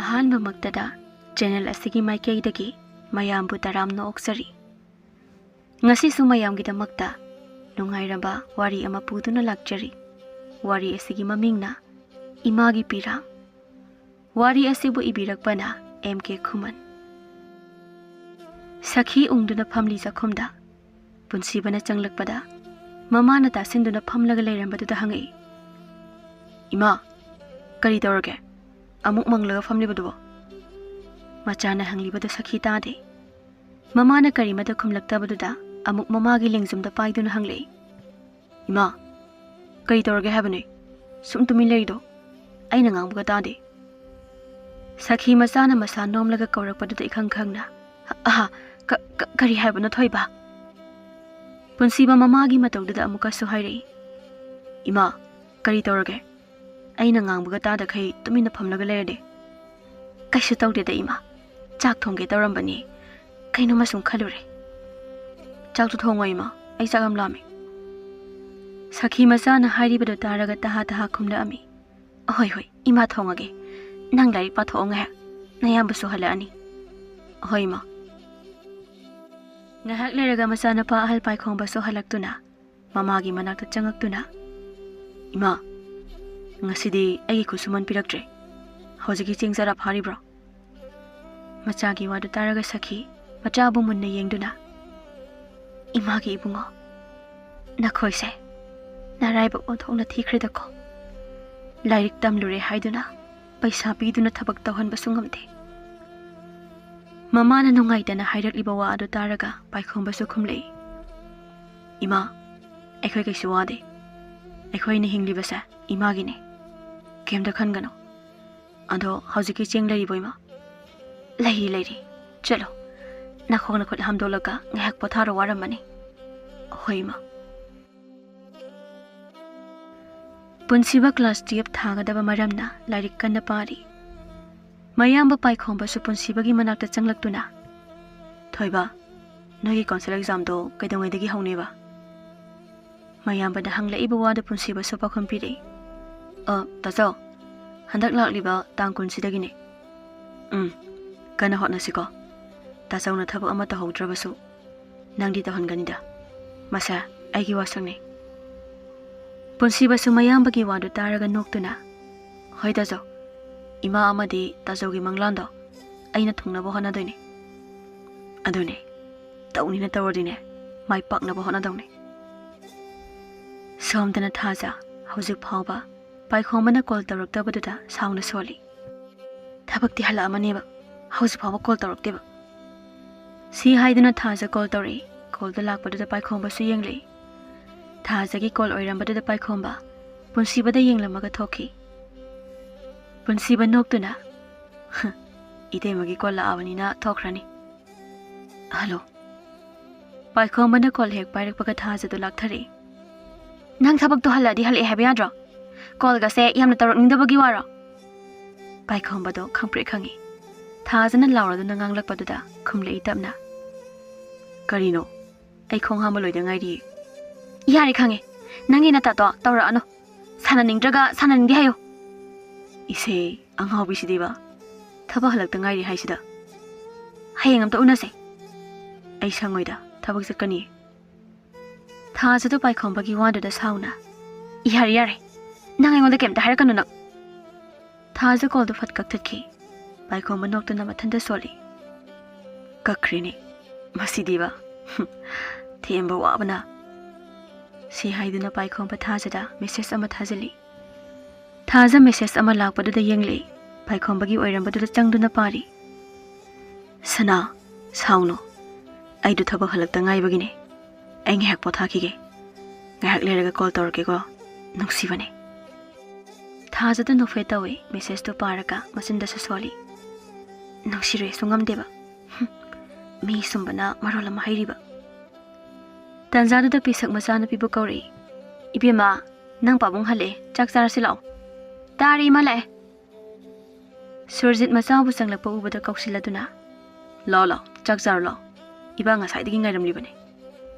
ꯑꯍꯥꯟꯕꯃꯛꯇꯗ channel ꯑꯁꯤꯒꯤ ꯃꯥꯏꯀꯩꯗꯒꯤ ꯃꯌꯥꯝꯕꯨ ꯇꯔꯥꯝꯅ ꯑꯣꯛꯆꯔꯤ꯫ ꯉꯁꯤꯁꯨ ꯃꯌꯥꯝꯒꯤꯗꯃꯛꯇ ꯅꯨꯡꯉꯥꯏꯔꯕ ꯋꯥꯔꯤ ꯑꯃ ꯄꯨꯗꯨꯅ ꯂꯥꯛꯆꯔꯤ꯫ ꯋꯥꯔꯤ ꯑꯁꯤꯒꯤ ꯃꯃꯤꯡꯅ ꯏꯃꯥꯒꯤ ꯄꯤꯔꯥꯡ꯫ ꯋꯥꯔꯤ ꯑꯁꯤꯕꯨ ꯏꯕꯤꯔꯛꯄꯅ MK ꯈꯨꯃꯟ꯫ ꯁꯈꯤ ꯎꯡꯗꯨꯅ ꯐꯝꯂꯤ ꯆꯥꯛꯈꯨꯝꯗ ꯄꯨꯟꯁꯤꯕꯅ ꯆꯪꯂꯛꯄꯗ ꯃꯃꯥꯅ ꯇꯥꯁꯤꯟꯗꯨꯅ ꯐꯝꯂꯒ ꯂꯩꯔꯝꯕꯗꯨꯗ ꯍꯪꯉꯛꯏ, "ꯏꯃꯥ, ꯀꯔꯤ ꯇꯧꯔꯒꯦ? ꯑꯃꯨꯛ ꯃꯪꯂꯒ ꯐꯝꯂꯤꯕꯗꯨꯕꯣ?" ꯃꯆꯥꯅ ꯍꯪꯂꯤꯕꯗꯨ ꯁꯈꯤ ꯇꯥꯗꯦ꯫ ꯃꯃꯥꯅ ꯀꯔꯤꯃꯇ ꯈꯨꯝꯂꯛꯇꯕꯗꯨꯗ ꯑꯃꯨꯛ ꯃꯃꯥꯒꯤ ꯂꯦꯡꯖꯨꯝꯗ ꯄꯥꯏꯗꯨꯅ ꯍꯪꯂꯛꯏ, "ꯏꯃꯥ, ꯀꯔꯤ ꯇꯧꯔꯒꯦ ꯍꯥꯏꯕꯅꯤ? ꯁꯨꯝ ꯇꯨꯃꯤꯟ ꯂꯩꯔꯤꯗꯣ, ꯑꯩꯅ ꯉꯥꯡꯕꯒ ꯇꯥꯗꯦ." ꯁꯈꯤ ꯃꯆꯥꯅ ꯃꯁꯥ ꯅꯣꯝꯂꯒ ꯀꯧꯔꯛꯄꯗꯨꯗ ꯏꯈꯪ ꯈꯪꯅ, "ꯀꯔꯤ ꯍꯥꯏꯕꯅꯣ ꯊꯣꯏꯕ?" ꯄꯨꯟꯁꯤꯕ ꯃꯃꯥꯒꯤ ꯃꯇꯧꯗꯨꯗ ꯑꯃꯨꯛꯀꯁꯨ ꯍꯥꯏꯔꯛꯏ, "ꯏꯃꯥ, ꯀꯔꯤ ꯇꯧꯔꯒꯦ? ꯑꯩꯅ ꯉꯥꯡꯕꯒ ꯇꯥꯗꯈꯩ ꯇꯨꯃꯤꯟꯅ ꯐꯝꯂꯒ ꯂꯩꯔꯗꯤ?" "ꯀꯩꯁꯨ ꯇꯧꯗꯦꯗ ꯏꯃꯥ, ꯆꯥꯛ ꯊꯣꯡꯒꯦ ꯇꯧꯔꯝꯕꯅꯤ, ꯀꯩꯅꯣꯃ ꯁꯨꯝ ꯈꯜꯂꯨꯔꯦ." "ꯆꯥꯛꯇꯨ ꯊꯣꯡꯉꯣ ꯏꯃꯥ, ꯑꯩ ꯆꯥꯛ ꯌꯥꯝ ꯂꯥꯝꯃꯦ." ꯁꯈꯤ ꯃꯆꯥꯅ ꯍꯥꯏꯔꯤꯕꯗꯨ ꯇꯥꯔꯒ ꯇꯍꯥ ꯈꯨꯝꯂꯛꯑꯝꯃꯤ, "ꯍꯣꯏ, ꯏꯃꯥ ꯊꯣꯡꯉꯒꯦ. ꯅꯪ ꯂꯥꯏꯔꯤꯛ ꯄꯥꯊꯣꯛꯑꯣ ꯉꯥꯏꯍꯥꯛ, ꯅꯌꯥꯝꯕꯁꯨ ꯍꯜꯂꯛꯑꯅꯤ." "ꯍꯣꯏ ꯏꯃꯥ." ꯉꯥꯏꯍꯥꯛ ꯂꯩꯔꯒ ꯃꯆꯥꯅꯨꯄꯥ ꯑꯍꯜ ꯄꯥꯏꯈꯣꯡꯕꯁꯨ ꯍꯜꯂꯛꯇꯨꯅ ꯃꯃꯥꯒꯤ ꯃꯅꯥꯛꯇ ꯆꯪꯉꯛꯇꯨꯅ, "ꯏꯃꯥ, ꯉꯁꯤꯗꯤ ꯑꯩꯒꯤ ꯈꯨꯠꯁꯨꯃꯟ ꯄꯤꯔꯛꯇ꯭ꯔꯦ. ꯍꯧꯖꯤꯛꯀꯤ ꯆꯦꯡ ꯆꯔꯥ ꯐꯥꯔꯤꯕ꯭ꯔꯣ?" ꯃꯆꯥꯒꯤ ꯋꯥꯗꯨ ꯇꯥꯔꯒ ꯁꯈꯤ ꯃꯆꯥꯕꯨ ꯃꯨꯟꯅ ꯌꯦꯡꯗꯨꯅ, "ꯏꯃꯥꯒꯤ ꯏꯕꯨꯡꯉꯣ, ꯅꯈꯣꯏꯁꯦ ꯅꯔꯥꯏꯕꯛ ꯑꯣꯟꯊꯣꯛꯅ ꯊꯤꯈ꯭ꯔꯦꯗꯀꯣ. ꯂꯥꯏꯔꯤꯛ ꯇꯝꯂꯨꯔꯦ ꯍꯥꯏꯗꯨꯅ ꯄꯩꯁꯥ ꯄꯤꯗꯨꯅ ꯊꯕꯛ ꯇꯧꯍꯟꯕꯁꯨ ꯉꯝꯗꯦ." ꯃꯃꯥꯅ ꯅꯨꯡꯉꯥꯏꯇꯅ ꯍꯥꯏꯔꯛꯂꯤꯕ ꯋꯥ ꯑꯗꯨ ꯇꯥꯔꯒ ꯄꯥꯏꯈꯣꯡꯕꯁꯨ ꯈꯨꯝꯂꯛꯏ, "ꯏꯃꯥ, ꯑꯩꯈꯣꯏ ꯀꯩꯁꯨ ꯋꯥꯗꯦ. ꯑꯩꯈꯣꯏꯅ ꯍꯤꯡꯂꯤꯕꯁꯦ ꯏꯃꯥꯒꯤꯅꯦ. ꯀꯩꯝꯇ ꯈꯟꯒꯅꯨ. ꯑꯗꯣ ꯍꯧꯖꯤꯛꯀꯤ ꯆꯦꯡ ꯂꯩꯔꯤꯕꯣ ꯏꯃꯥ?" ꯂꯩꯔꯤ. ꯆꯠꯂꯣ, ꯅꯈꯣꯡ ꯅꯈꯨꯠ ꯍꯥꯝꯗꯣꯛꯂꯒ ꯉꯥꯏꯍꯥꯛ ꯄꯣꯊꯥꯔꯣ, ꯋꯥꯔꯝꯃꯅꯤ." "ꯍꯣꯏ ꯏꯃꯥ." ꯄꯨꯟꯁꯤꯕ ꯀ꯭ꯂꯥꯁ 12 ꯊꯥꯒꯗꯕ ꯃꯔꯝꯅ ꯂꯥꯏꯔꯤꯛ ꯀꯟꯅ ꯄꯥꯔꯤ꯫ ꯃꯌꯥꯝꯕ ꯄꯥꯏꯈꯣꯡꯕꯁꯨ ꯄꯨꯟꯁꯤꯕꯒꯤ ꯃꯅꯥꯛꯇ ꯆꯪꯂꯛꯇꯨꯅ, "ꯊꯣꯏꯕ, ꯅꯣꯏꯒꯤ ꯀꯥꯎꯟꯁꯤꯜ ꯑꯦꯛꯖꯥꯝꯗꯣ ꯀꯩꯗꯧꯉꯩꯗꯒꯤ ꯍꯧꯅꯦꯕ?" ꯃꯌꯥꯝꯕꯅ ꯍꯪꯂꯛꯏꯕ ꯋꯥꯗ ꯄꯨꯟꯁꯤꯕꯁꯨ ꯄꯥꯎꯈꯨꯝ ꯄꯤꯔꯛꯏ, "ꯇꯥꯆꯧ, ꯍꯟꯗꯛ ꯂꯥꯛꯂꯤꯕ ꯇꯥꯡ 20ꯗꯒꯤꯅꯦ." "ꯀꯟꯅ ꯍꯣꯠꯅꯁꯤꯀꯣ. ꯇꯥꯆꯧꯅ ꯊꯕꯛ ꯑꯃ ꯇꯧꯍꯧꯗ꯭ꯔꯕꯁꯨ ꯅꯪꯗꯤ ꯇꯧꯍꯟꯒꯅꯤꯗ. ꯃꯁꯦ ꯑꯩꯒꯤ ꯋꯥꯁꯛꯅꯦ." ꯄꯨꯟꯁꯤꯕꯁꯨ ꯃꯌꯥꯝꯕꯒꯤ ꯋꯥꯗꯨ ꯇꯥꯔꯒ ꯅꯣꯛꯇꯨꯅ, "ꯍꯣꯏ ꯇꯥꯆꯧ, ꯏꯃꯥ ꯑꯃꯗꯤ ꯇꯥꯆꯧꯒꯤ ꯃꯪꯂꯥꯟꯗꯣ ꯑꯩꯅ ꯊꯨꯡꯅꯕ ꯍꯣꯠꯅꯗꯣꯏꯅꯦ." "ꯑꯗꯨꯅꯦ, ꯇꯧꯅꯤꯅ ꯇꯧꯔꯗꯤꯅꯦ, ꯃꯥꯏ ꯄꯥꯛꯅꯕ ꯍꯣꯠꯅꯗꯧꯅꯦ." ꯁꯣꯝꯗꯅ ꯊꯥꯖ ꯍꯧꯖꯤꯛ ꯐꯥꯎꯕ ꯄꯥꯏꯈꯣꯡꯕꯅ ꯀꯣꯜ ꯇꯧꯔꯛꯇꯕꯗꯨꯗ ꯁꯥꯎꯅ ꯁꯣꯜꯂꯤ꯫ "ꯊꯕꯛꯇꯤ ꯍꯜꯂꯛꯑꯃꯅꯦꯕ, ꯍꯧꯖꯤꯛ ꯐꯥꯎꯕ ꯀꯣꯜ ꯇꯧꯔꯛꯇꯦꯕ." ꯁꯤ ꯍꯥꯏꯗꯨꯅ ꯊꯥꯖ ꯀꯣꯜ ꯇꯧꯔꯛꯏ꯫ ꯀꯣꯜꯗ ꯂꯥꯛꯄꯗꯨꯗ ꯄꯥꯏꯈꯣꯡꯕꯁꯨ ꯌꯦꯡꯂꯛꯏ꯫ ꯊꯥꯖꯒꯤ ꯀꯣꯜ ꯑꯣꯏꯔꯝꯕꯗꯨꯗ ꯄꯥꯏꯈꯣꯡꯕ ꯄꯨꯟꯁꯤꯕꯗ ꯌꯦꯡꯂꯝꯃꯒ ꯊꯣꯛꯈꯤ꯫ ꯄꯨꯟꯁꯤꯕ ꯅꯣꯛꯇꯨꯅ, "ꯏꯇꯩꯃꯒꯤ ꯀꯣꯜ ꯂꯥꯛꯑꯕꯅꯤꯅ ꯊꯣꯛꯈ꯭ꯔꯅꯤ." "ꯍꯜꯂꯣ." ꯄꯥꯏꯈꯣꯡꯕꯅ ꯀꯣꯜ ꯍꯦꯛ ꯄꯥꯏꯔꯛꯄꯒ ꯊꯥꯖꯗꯨ ꯂꯥꯛꯊꯔꯛꯏ꯫ "ꯅꯪ ꯊꯕꯛꯇꯣ ꯍꯜꯂꯛꯑꯗꯤ ꯍꯜꯂꯛꯑꯦ ꯍꯥꯏꯕ ꯌꯥꯗ꯭ꯔꯣ? ꯀꯣꯜꯒꯁꯦ ꯌꯥꯝꯅ ꯇꯧꯔꯛꯅꯤꯡꯗꯕꯒꯤ ꯋꯥꯔꯣ?" ꯄꯥꯏꯈꯣꯡꯕꯗꯣ ꯈꯪꯄ꯭ꯔꯦꯛ ꯈꯪꯉꯤ꯫ ꯊꯥꯖꯅ ꯂꯥꯎꯔꯗꯨꯅ ꯉꯥꯡꯂꯛꯄꯗꯨꯗ ꯈꯨꯝꯂꯛꯏ ꯇꯞꯅ, "ꯀꯔꯤꯅꯣ? ꯑꯩ ꯈꯣꯡ ꯍꯥꯝꯕ ꯂꯣꯏꯗ ꯉꯥꯏꯔꯤꯌꯦ." "ꯌꯥꯔꯦ ꯈꯪꯉꯦ, ꯅꯪꯒꯤ ꯅꯇꯥꯇꯣ ꯇꯧꯔꯛꯑꯅꯨ. ꯁꯥꯟꯅꯅꯤꯡꯗ꯭ꯔꯒ ꯁꯥꯟꯅꯅꯤꯡꯗꯦ ꯍꯥꯏꯌꯣ." "ꯏꯁꯦ, ꯑꯉꯥꯎꯕꯤꯁꯤꯗꯤꯕ, ꯊꯕꯛ ꯍꯜꯂꯛꯇ ꯉꯥꯏꯔꯤ ꯍꯥꯏꯁꯤꯗ." "ꯍꯌꯦꯡ ꯑꯝꯇ ꯎꯅꯁꯦ." "ꯑꯩ ꯁꯪꯉꯣꯏꯗ, ꯊꯕꯛ ꯆꯠꯀꯅꯤꯌꯦ." ꯊꯥꯖꯗꯨ ꯄꯥꯏꯈꯣꯡꯕꯒꯤ ꯋꯥꯗꯨꯗ ꯁꯥꯎꯅ, "ꯌꯥꯔꯦ, ꯅꯪ ꯑꯩꯉꯣꯟꯗ ꯀꯩꯝꯇ ꯍꯥꯏꯔꯛꯀꯅꯨ ꯅꯪ." ꯊꯥꯖ ꯀꯣꯜꯗꯨ ꯐꯠ ꯀꯛꯊꯠꯈꯤ꯫ ꯄꯥꯏꯈꯣꯡꯕ ꯅꯣꯛꯇꯨꯅ ꯃꯊꯟꯇ ꯁꯣꯜꯂꯤ, "ꯀꯛꯈ꯭ꯔꯦꯅꯦ, ꯃꯁꯤꯗꯤꯕ, ꯊꯦꯝꯕ ꯋꯥꯕꯅ." ꯁꯤ ꯍꯥꯏꯗꯨꯅ ꯄꯥꯏꯈꯣꯡꯕ ꯊꯥꯖꯗ ꯃꯦꯁꯦꯖ ꯑꯃ ꯊꯥꯖꯤꯜꯂꯤ꯫ ꯊꯥꯖ ꯃꯦꯁꯦꯖ ꯑꯃ ꯂꯥꯛꯄꯗꯨꯗ ꯌꯦꯡꯂꯛꯏ꯫ ꯄꯥꯏꯈꯣꯡꯕꯒꯤ ꯑꯣꯏꯔꯝꯕꯗꯨꯗ ꯆꯪꯗꯨꯅ ꯄꯥꯔꯤ, "ꯁꯅꯥ, ꯁꯥꯎꯅꯣ. ꯑꯩꯗꯨ ꯊꯕꯛ ꯍꯜꯂꯛꯇ ꯉꯥꯏꯕꯒꯤꯅꯦ. ꯑꯩ ꯉꯥꯏꯍꯥꯛ ꯄꯣꯊꯥꯈꯤꯒꯦ. ꯉꯥꯏꯍꯥꯛ ꯂꯩꯔꯒ ꯀꯣꯜ ꯇꯧꯔꯛꯀꯦꯀꯣ, ꯅꯨꯡꯁꯤꯕꯅꯦ." ꯊꯥꯖꯗ ꯅꯣꯛꯐꯦꯠ ꯇꯧꯏ꯫ ꯃꯦꯁꯦꯖꯇꯨ ꯄꯥꯔꯒ ꯃꯆꯤꯟꯗꯁꯨ ꯁꯣꯜꯂꯤ, "ꯅꯨꯡꯁꯤꯔꯣꯏꯁꯨ ꯉꯝꯗꯦꯕ, ꯃꯤ ꯁꯨꯝꯕꯅ ꯃꯔꯣꯜ ꯑꯃ ꯍꯩꯔꯤꯕ." ꯇꯥꯟꯖꯥꯗꯨꯗ ꯄꯤꯁꯛ ꯃꯆꯥꯅꯨꯄꯤꯕꯨ ꯀꯧꯔꯛꯏ, "ꯏꯕꯦꯝꯃ, ꯅꯪ ꯄꯥꯕꯨꯡ ꯍꯜꯂꯛꯑꯦ, ꯆꯥꯛ ꯆꯥꯔꯁꯤ ꯂꯥꯛꯑꯣ." "ꯇꯥꯔꯤ ꯏꯃꯥ, ꯂꯥꯛꯑꯦ." ꯁꯨꯔꯖꯤꯠ ꯃꯆꯥꯕꯨ ꯆꯪꯂꯛꯄ ꯎꯕꯗ ꯀꯧꯁꯤꯜꯂꯗꯨꯅ, "ꯂꯥꯛꯑꯣ, ꯆꯥꯛ ꯆꯥꯔꯣ ꯂꯥꯛꯑꯣ. ꯏꯕꯥ ꯉꯁꯥꯏꯗꯒꯤ ꯉꯥꯏꯔꯝꯂꯤꯕꯅꯦ."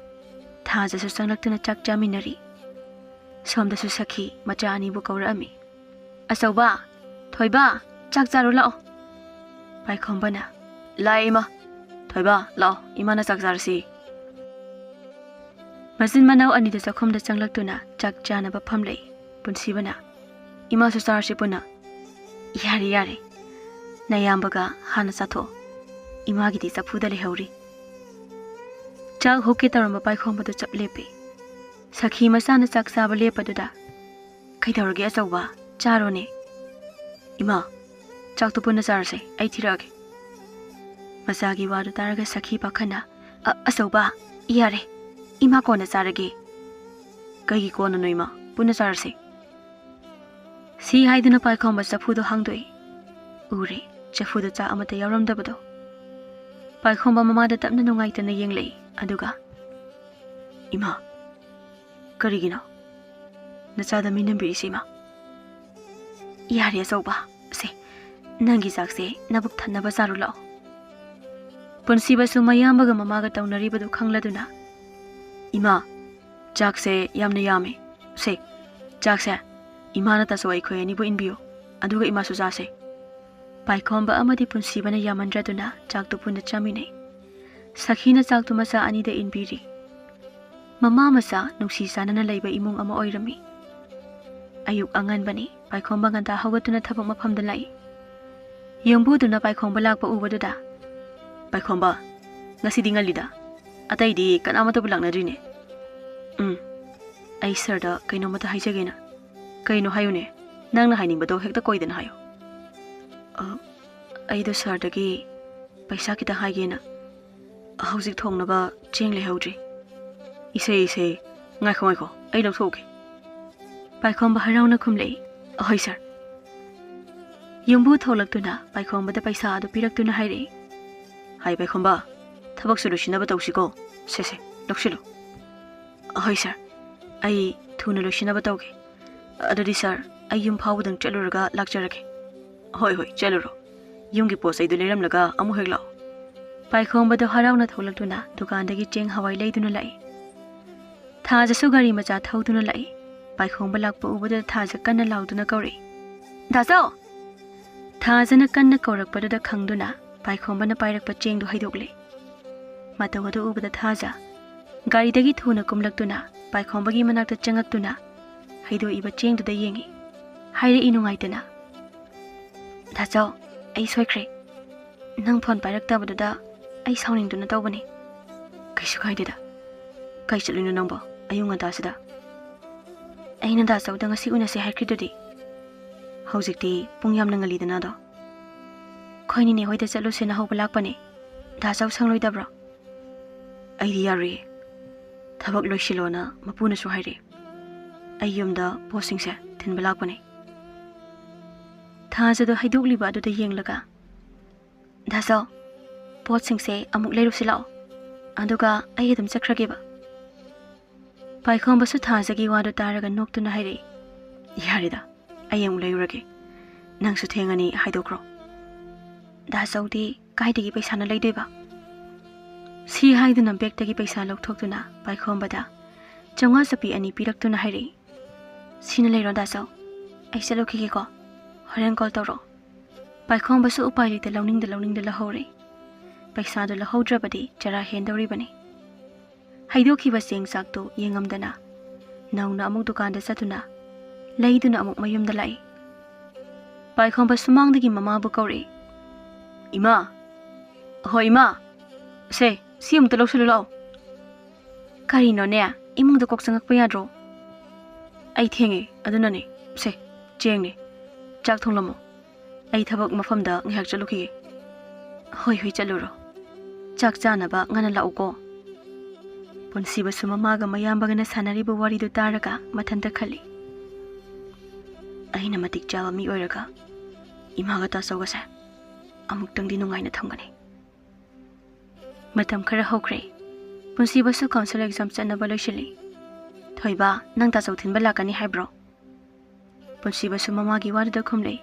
ꯊꯥꯖꯁꯨ ꯆꯪꯂꯛꯇꯨꯅ ꯆꯥꯛ ꯆꯥꯃꯤꯟꯅꯔꯤ꯫ ꯁꯣꯝꯗꯁꯨ ꯁꯈꯤ ꯃꯆꯥ ꯑꯅꯤꯕꯨ ꯀꯧꯔꯛꯑꯝꯃꯤ, "ꯑꯆꯧꯕ, ꯊꯣꯏꯕ, ꯆꯥꯛ ꯆꯥꯔꯨ ꯂꯥꯛꯑꯣ." ꯄꯥꯏꯈꯣꯝꯕꯅ ꯂꯥꯛꯑꯦ ꯏꯃꯥ ꯊꯣꯏꯕ ꯂꯥꯛꯑꯣ ꯏꯃꯥꯅ ꯆꯥꯛ ꯆꯥꯔꯁꯤ ꯃꯆꯤꯟ ꯃꯅꯥꯎ ꯑꯅꯤꯗꯨ ꯆꯥꯛꯈꯨꯝꯗ ꯆꯪꯂꯛꯇꯨꯅ ꯆꯥꯛ ꯆꯥꯅꯕ ꯐꯝꯂꯛꯏ ꯄꯨꯟꯁꯤꯕꯅ ꯏꯃꯥꯁꯨ ꯆꯥꯔꯁꯤ ꯄꯨꯟꯅ ꯌꯥꯔꯦ ꯌꯥꯔꯦ ꯅꯌꯥꯝꯕꯒ ꯍꯥꯟꯅ ꯆꯥꯊꯣꯛꯑꯣ ꯏꯃꯥꯒꯤꯗꯤ ꯆꯐꯨꯗ ꯂꯩꯍꯧꯔꯤ ꯆꯥꯛ ꯍꯨꯛꯀꯦ ꯇꯧꯔꯝꯕ ꯄꯥꯏꯈꯣꯝꯕꯗꯨ ꯆꯞ ꯂꯦꯞꯄꯤ ꯁꯈꯤ ꯃꯆꯥꯅ ꯆꯥꯛ ꯆꯥꯕ ꯂꯦꯞꯄꯗꯨꯗ ꯀꯩꯗꯧꯔꯒꯦ ꯑꯆꯧꯕ ꯆꯥꯔꯣꯅꯦ ꯏꯃꯥ ꯆꯥꯛꯇꯨ ꯄꯨꯟꯅ ꯆꯥꯔꯁꯦ ꯑꯩ ꯊꯤꯔꯛꯑꯒꯦ ꯃꯆꯥꯒꯤ ꯋꯥꯗꯨ ꯇꯥꯔꯒ ꯁꯈꯤ ꯄꯥꯈꯠꯅ ꯑꯆꯧꯕ ꯌꯥꯔꯦ ꯏꯃꯥ ꯀꯣꯟꯅ ꯆꯥꯔꯒꯦ ꯀꯩꯒꯤ ꯀꯣꯟꯅꯅꯣ ꯏꯃꯥ ꯄꯨꯟꯅ ꯆꯥꯔꯁꯦ ꯁꯤ ꯍꯥꯏꯗꯨꯅ ꯄꯥꯏꯈꯣꯝꯕ ꯆꯐꯨꯗꯣ ꯍꯥꯡꯗꯣꯛꯏ ꯎꯔꯦ ꯆꯐꯨꯗ ꯆꯥꯛ ꯑꯃꯠꯇ ꯌꯥꯎꯔꯝꯗꯕꯗꯣ ꯄꯥꯏꯈꯣꯝꯕ ꯃꯃꯥꯗ ꯇꯞꯅ ꯅꯨꯡꯉꯥꯏꯇꯅ ꯌꯦꯡꯂꯛꯏ ꯑꯗꯨꯒ ꯏꯃꯥ ꯀꯔꯤꯒꯤꯅꯣ ꯅꯆꯥꯗ ꯃꯤꯅꯝꯕꯤꯔꯤꯁꯤ ꯏꯃꯥ ꯌꯥꯔꯦ ꯑꯆꯧꯕ ꯁꯦ ꯅꯪꯒꯤ ꯆꯥꯛꯁꯦ ꯅꯕꯨꯛ ꯊꯟꯅꯕ ꯆꯥꯔꯨ ꯂꯥꯛꯑꯣ ꯄꯨꯟꯁꯤꯕꯁꯨ ꯃꯌꯥꯝꯕꯒ ꯃꯃꯥꯒ ꯇꯧꯅꯔꯤꯕꯗꯨ ꯈꯪꯂꯗꯨꯅ ꯏꯃꯥ ꯆꯥꯛꯁꯦ ꯌꯥꯝꯅ ꯌꯥꯝꯃꯦ ꯁꯦ ꯆꯥꯛꯁꯦ ꯏꯃꯥꯅ ꯇꯥꯆꯧ ꯑꯩꯈꯣꯏ ꯑꯅꯤꯕꯨ ꯏꯟꯕꯤꯌꯨ ꯑꯗꯨꯒ ꯏꯃꯥꯁꯨ ꯆꯥꯁꯦ ꯄꯥꯏꯈꯣꯝꯕ ꯑꯃꯗꯤ ꯄꯨꯟꯁꯤꯕꯅ ꯌꯥꯝꯃꯟꯗ꯭ꯔꯗꯨꯅ ꯆꯥꯛꯇꯨ ꯄꯨꯟꯅ ꯆꯥꯃꯤꯟꯅꯩ ꯁꯈꯤꯅ ꯆꯥꯛꯇꯨ ꯃꯆꯥ ꯑꯅꯤꯗ ꯏꯟꯕꯤꯔꯤ ꯃꯃꯥ ꯃꯆꯥ ꯅꯨꯡꯁꯤ ꯆꯥꯟꯅꯅ ꯂꯩꯕ ꯏꯃꯨꯡ ꯑꯃ ꯑꯣꯏꯔꯝꯃꯤ ꯑꯌꯨꯛ ꯑꯉꯟꯕꯅꯤ ꯄꯥꯏꯈꯣꯝꯕ ꯉꯟꯇꯥ ꯍꯧꯒꯠꯇꯨꯅ ꯊꯕꯛ ꯃꯐꯝꯗ ꯂꯥꯛꯏ ꯌꯨꯝꯕꯨꯗꯨꯅ ꯄꯥꯏꯈꯣꯝꯕ ꯂꯥꯛꯄ ꯎꯕꯗꯨꯗ ꯄꯥꯏꯈꯣꯝꯕ ꯉꯁꯤꯗꯤ ꯉꯜꯂꯤꯗ ꯑꯇꯩꯗꯤ ꯀꯅꯥꯃꯠꯇꯕꯨ ꯂꯥꯛꯅꯗ꯭ꯔꯤꯅꯦ ꯑꯩ ꯁꯔꯗ ꯀꯩꯅꯣꯃꯇ ꯍꯥꯏꯖꯒꯦꯅ ꯀꯩꯅꯣ ꯍꯥꯏꯌꯨꯅꯦ ꯅꯪꯅ ꯍꯥꯏꯅꯤꯡꯕꯗꯣ ꯍꯦꯛꯇ ꯀꯣꯏꯗꯅ ꯍꯥꯏꯌꯣ ꯑꯩꯗꯣ ꯁꯔꯗꯒꯤ ꯄꯩꯁꯥ ꯈꯤꯇ ꯍꯥꯏꯒꯦꯅ ꯍꯧꯖꯤꯛ ꯊꯣꯡꯅꯕ ꯆꯦꯡ ꯂꯩꯍꯧꯗ꯭ꯔꯤ ꯏꯁꯦ ꯉꯥꯏꯈꯣ ꯑꯩ ꯂꯧꯊꯣꯛꯎꯒꯦ ꯄꯥꯏꯈꯣꯝꯕ ꯍꯔꯥꯎꯅ ꯈꯨꯝꯂꯛꯏ ꯑꯍꯣꯏ ꯁꯔ ꯌꯨꯝꯕꯨ ꯊꯣꯛꯂꯛꯇꯨꯅ ꯄꯥꯏꯈꯣꯝꯕꯗ ꯄꯩꯁꯥ ꯑꯗꯨ ꯄꯤꯔꯛꯇꯨꯅ ꯍꯥꯏꯔꯛꯏ ꯍꯥꯏ ꯄꯥꯏꯈꯣꯝꯕ ꯊꯕꯛꯁꯨ ꯂꯣꯏꯁꯤꯟꯅꯕ ꯇꯧꯁꯤꯀꯣ ꯁꯦ ꯂꯧꯁꯤꯜꯂꯨ ꯑꯍꯣꯏ ꯁꯔ ꯑꯩ ꯊꯨꯅ ꯂꯣꯏꯁꯤꯟꯅꯕ ꯇꯧꯒꯦ ꯑꯗꯨꯗꯤ ꯁꯔ ꯑꯩ ꯌꯨꯝ ꯐꯥꯎꯕꯗꯪ ꯆꯠꯂꯨꯔꯒ ꯂꯥꯛꯆꯔꯒꯦ ꯍꯣꯏ ꯆꯠꯂꯨꯔꯣ ꯌꯨꯝꯒꯤ ꯄꯣꯠ ꯆꯩꯗꯨ ꯂꯩꯔꯝꯂꯒ ꯑꯃꯨꯛ ꯍꯦꯛ ꯂꯥꯛꯑꯣ ꯄꯥꯏꯈꯣꯝꯕꯗꯣ ꯍꯔꯥꯎꯅ ꯊꯣꯛꯂꯛꯇꯨꯅ ꯗꯨꯀꯥꯟꯗꯒꯤ ꯆꯦꯡ ꯍꯋꯥꯏ ꯂꯩꯗꯨꯅ ꯂꯥꯛꯏ ꯊꯥꯖꯁꯨ ꯒꯥꯔꯤ ꯃꯆꯥ ꯊꯧꯗꯨꯅ ꯂꯥꯛꯏ ꯄꯥꯏꯈꯣꯝꯕ ꯂꯥꯛꯄ ꯎꯕꯗ ꯊꯥꯖ ꯀꯟꯅ ꯂꯥꯎꯗꯨꯅ ꯀꯧꯔꯛꯏ ꯗꯥꯆꯧ ꯊꯥꯖꯅ ꯀꯟꯅ ꯀꯧꯔꯛꯄꯗꯨꯗ ꯈꯪꯗꯨꯅ ꯄꯥꯏꯈꯣꯝꯕꯅ ꯄꯥꯏꯔꯛꯄ ꯆꯦꯡꯗꯨ ꯍꯩꯗꯣꯛꯂꯦ ꯃꯇꯧ ꯑꯗꯨ ꯎꯕꯗ ꯊꯥꯖ ꯒꯥꯔꯤꯗꯒꯤ ꯊꯨꯅ ꯀꯨꯝꯂꯛꯇꯨꯅ ꯄꯥꯏꯈꯣꯝꯕꯒꯤ ꯃꯅꯥꯛꯇ ꯆꯪꯉꯛꯇꯨꯅ ꯍꯩꯗꯣꯛꯏꯕ ꯆꯦꯡꯗꯨꯗ ꯌꯦꯡꯉꯤ ꯍꯥꯏꯔꯛꯏ ꯅꯨꯡꯉꯥꯏꯇꯅ ꯗꯥꯆꯧ ꯑꯩ ꯁꯣꯏꯈ꯭ꯔꯦ ꯅꯪ ꯐꯣꯟ ꯄꯥꯏꯔꯛꯇꯕꯗꯨꯗ ꯑꯩ ꯁꯥꯎꯅꯤꯡꯗꯨꯅ ꯇꯧꯕꯅꯤ ꯀꯩꯁꯨ ꯀꯥꯏꯗꯦꯗ ꯀꯩ ꯆꯠꯂꯤꯅꯣ ꯅꯪꯕꯣ ꯑꯌꯨꯛ ꯉꯟꯇꯥꯁꯤꯗ ꯑꯩꯅ ꯗꯥꯆꯧꯗ ꯉꯁꯤ ꯎꯅꯁꯦ ꯍꯥꯏꯈ꯭ꯔꯤꯗꯨꯗꯤ ꯍꯧꯖꯤꯛꯇꯤ ꯄꯨꯡ ꯌꯥꯝꯅ ꯉꯜꯂꯤꯗꯅꯗꯣ ꯈꯣꯏꯅꯤꯅꯦ ꯍꯣꯏꯗ ꯆꯠꯂꯨꯁꯦꯅ ꯍꯧꯕ ꯂꯥꯛꯄꯅꯦ ꯗꯥꯆꯧ ꯁꯪꯂꯣꯏꯗꯕ꯭ꯔꯣ ꯑꯩꯗꯤ ꯌꯥꯔꯣꯏꯌꯦ ꯊꯕꯛ ꯂꯣꯏꯁꯤꯜꯂꯣꯅ ꯃꯄꯨꯅꯁꯨ ꯍꯥꯏꯔꯛꯑꯦ ꯑꯩ ꯌꯨꯝꯗ ꯄꯣꯠꯁꯤꯡꯁꯦ ꯊꯤꯟꯕ ꯂꯥꯛꯄꯅꯦ ꯊꯥꯖꯗꯣ ꯍꯩꯗꯣꯛꯂꯤꯕ ꯑꯗꯨꯗ ꯌꯦꯡꯂꯒ ꯗꯥꯆꯧ ꯄꯣꯠꯁꯤꯡꯁꯦ ꯑꯃꯨꯛ ꯂꯩꯔꯨꯁꯤ ꯂꯥꯛꯑꯣ ꯑꯗꯨꯒ ꯑꯩ ꯑꯗꯨꯝ ꯆꯠꯈ꯭ꯔꯒꯦꯕ ꯄꯥꯏꯈꯣꯝꯕꯁꯨ ꯊꯥꯖꯒꯤ ꯋꯥꯗꯨ ꯇꯥꯔꯒ ꯅꯣꯛꯇꯨꯅ ꯍꯥꯏꯔꯛꯏ ꯌꯥꯔꯦꯗ ꯑꯩ ꯑꯃꯨꯛ ꯂꯩꯔꯨꯔꯒꯦ ꯅꯪꯁꯨ ꯊꯦꯡꯉꯅꯤ ꯍꯥꯏꯗꯣꯛꯈ꯭ꯔꯣ ꯗꯥꯆꯧꯗꯤ ꯀꯥꯏꯗꯒꯤ ꯄꯩꯁꯥꯅ ꯂꯩꯗꯣꯏꯕ ꯁꯤ ꯍꯥꯏꯗꯨꯅ ꯕꯦꯛꯇꯒꯤ ꯄꯩꯁꯥ ꯂꯧꯊꯣꯛꯇꯨꯅ ꯄꯥꯏꯈꯣꯝꯕꯗ 500 ꯆꯞꯄꯤ 2 ꯄꯤꯔꯛꯇꯨꯅ ꯍꯥꯏꯔꯛꯏ ꯁꯤꯅ ꯂꯩꯔꯣ ꯗꯥꯆꯧ ꯑꯩ ꯆꯠꯂꯨꯈꯤꯒꯦꯀꯣ ꯍꯣꯔꯦꯟ ꯀꯣꯜ ꯇꯧꯔꯛꯑꯣ ꯄꯥꯏꯈꯣꯝꯕꯁꯨ ꯎꯄꯥꯏ ꯂꯩꯇ ꯂꯧꯅꯤꯡꯗ ꯂꯧꯍꯧꯔꯦ ꯄꯩꯁꯥꯗꯨ ꯂꯧꯍꯧꯗ꯭ꯔꯕꯗꯤ ꯆꯔꯥ ꯍꯦꯟꯗꯧꯔꯤꯕꯅꯤ ꯍꯩꯗꯣꯛꯈꯤꯕ ꯆꯦꯡ ꯆꯥꯛꯇꯨ ꯌꯦꯡꯉꯝꯗꯅ ꯅꯧꯅ ꯑꯃꯨꯛ ꯗꯨꯀꯥꯟꯗ ꯆꯠꯇꯨꯅ ꯂꯩꯗꯨꯅ ꯑꯃꯨꯛ ꯃꯌꯨꯝꯗ ꯂꯥꯛꯏ ꯄꯥꯏꯈꯣꯝꯕ ꯁꯨꯃꯥꯡꯗꯒꯤ ꯃꯃꯥꯕꯨ ꯀꯧꯔꯛꯏ ꯏꯃꯥ ꯍꯣꯏ ꯏꯃꯥ ꯁꯦ ꯁꯤ ꯑꯃꯨꯛꯇ ꯂꯧꯁꯤꯜꯂꯨ ꯂꯥꯛꯑꯣ ꯀꯔꯤꯅꯣꯅꯦ ꯏꯃꯨꯡꯗ ꯀꯣꯛ ꯆꯪꯉꯛꯄ ꯌꯥꯗ꯭ꯔꯣ ꯑꯩ ꯊꯦꯡꯉꯦ ꯑꯗꯨꯅꯅꯦ ꯁꯦ ꯆꯦꯡꯅꯦ ꯆꯥꯛ ꯊꯣꯡꯂꯝꯃꯣ ꯑꯩ ꯊꯕꯛ ꯃꯐꯝꯗ ꯉꯥꯏꯍꯥꯛ ꯆꯠꯂꯨꯈꯤꯒꯦ ꯍꯣꯏ ꯆꯠꯂꯨꯔꯣ ꯆꯥꯛ ꯆꯥꯅꯕ ꯉꯟꯅ ꯂꯥꯛꯎꯀꯣ ꯄꯨꯟꯁꯤꯕꯁꯨ ꯃꯃꯥꯒ ꯃꯌꯥꯝꯕꯒꯅ ꯁꯥꯟꯅꯔꯤꯕ ꯋꯥꯔꯤꯗꯨ ꯇꯥꯔꯒ ꯃꯊꯟꯇ ꯈꯜꯂꯤ ꯑꯩꯅ ꯃꯇꯤꯛ ꯆꯥꯕ ꯃꯤ ꯑꯣꯏꯔꯒ ꯏꯃꯥꯒ ꯇꯥꯆꯧꯒꯁꯦ ꯑꯃꯨꯛꯇꯪꯗꯤ ꯅꯨꯡꯉꯥꯏꯅ ꯊꯝꯒꯅꯤ ꯃꯇꯝ ꯈꯔ ꯍꯧꯈ꯭ꯔꯦ ꯄꯨꯟꯁꯤꯕꯁꯨ ꯀꯥꯎꯟꯁꯤꯜ ꯑꯦꯛꯖꯥꯝ ꯆꯠꯅꯕ ꯂꯣꯏꯁꯤꯜꯂꯤ ꯊꯣꯏꯕ ꯅꯪ ꯇꯥꯆꯧ ꯊꯤꯟꯕ ꯂꯥꯛꯀꯅꯤ ꯍꯥꯏꯕ꯭ꯔꯣ ꯄꯨꯟꯁꯤꯕꯁꯨ ꯃꯃꯥꯒꯤ ꯋꯥꯗꯨꯗ ꯈꯨꯝꯂꯛꯏ